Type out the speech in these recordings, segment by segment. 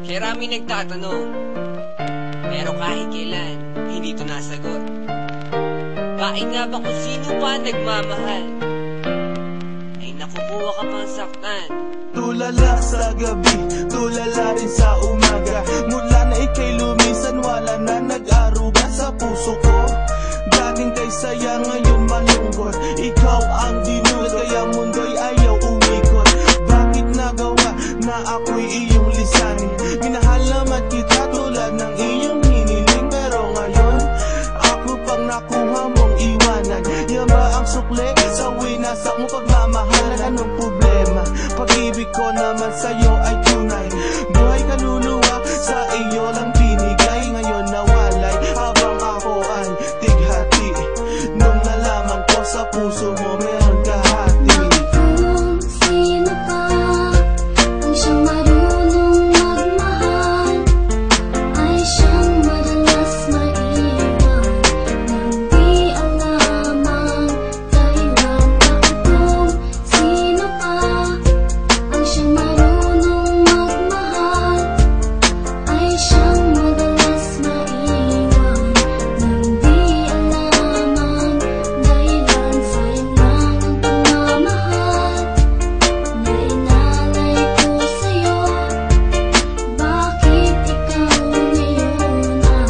Maraming nagtatanong, pero kahit kailan, hindi ito nasagot. Bakit nga ba kung sino pa nagmamahal, ay nakukuha ka pang saktan? Tulala sa gabi, tulala rin sa umaga. Mula na ika'y lumisan, wala na nag-aruga sa puso ko. Dating kay saya, ngayon malungkot. Ikaw ang dinulot, kaya mundo'y ayaw umikot. Bakit nagawa na ako'y iyong lisanin? Minahal naman kita tulad ng iyong hiniling, pero ngayon ako pang nakuha mong iwanan. Yan ba ang sukle sa winasak mo pagmamahalan? Anong problema? Pag-ibig ko naman sa'yo ay tunay. Buhay kaluluwa sa iyo lang binigay. Ngayon nawalay habang ako ay tighati. Nung nalaman ko sa puso mo meron kahati. Kung sino pa ang siyang marunong magmahal, ay siyang madalas maiwan nang di alam ang dahilan. Kung sino pa ang siyang marunong magmahal, ay siyang madalas maiwan nang di alam ang dahilan. Sayang lang ang pagmamahal na inalay ko sa'yo. Bakit ikaw ngayon ay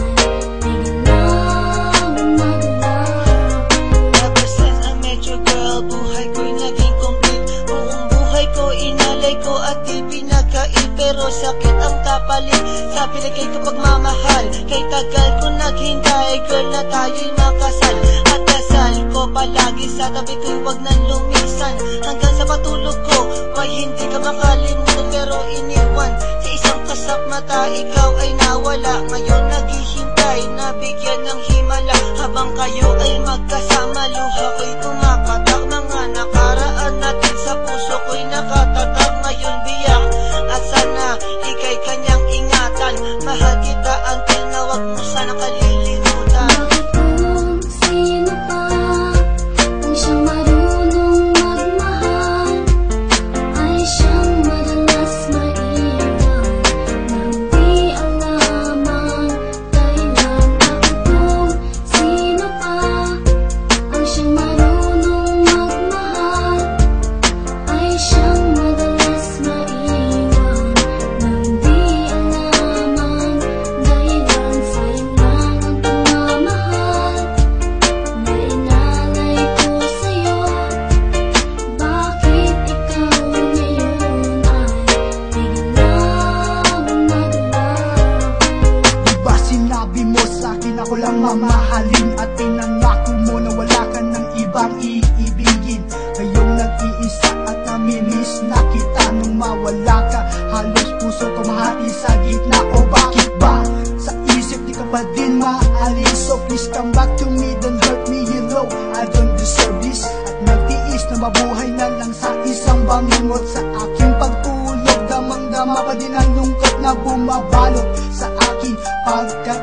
biglang naglaho? Ever since I met you, girl, buhay ko'y naging complete. Buong buhay ko inalay ko at di pinagkait, pero sakit ang kapalit sa pinagay ko pagmamahal. Kay tagal ko naghintay, girl, na tayo'y makasal. At dasal ko palagi sa tabi ko'y wag nang lumisan. Hanggang sa patulog ko, may hindi ka makalimutan, pero iniwan sa isang kasap mata. Ikaw ay nawala, ngayon naghihintay, nabigyan ng himala. Habang kayo ay magkasama, luha ko'y pumapatak. Mga nakaraan natin sa puso ko'y nakatatak. Ngayon biyak at sana ika'y kanyang ingatan. Mahal kita until na wag mo sana kalilimutan. Bakit kung sino pa ang siyang marunong magmahal, ay siyang madalas maiwan nang di alam ang dahilan? Bakit kung sino pa ang siyang marunong magmahal, ay siyang madalas maiwan nang di alam ang dahilan? Sayang lang ang pagmamahal na inalay ko sa'yo. Bakit ikaw ngayon ay biglang naglaho? Diba sinabi mo sa'kin ako lang mamahalin, at pinangako mo na wala ka ng ibang iibigin. Ngayong nag-iisa at namimiss na kita. Nung mawala ka, halos puso ko mahati sa gitna. O bakit ba sa isip di ka pa din maalis? So please come back to me, don't hurt me, you know I don't deserve this. At nagtiis na mabuhay na lang sa isang bangungot. Sa aking pagtulog, damang-dama pa din ang lungkot na bumabalot sa akin. Pagkat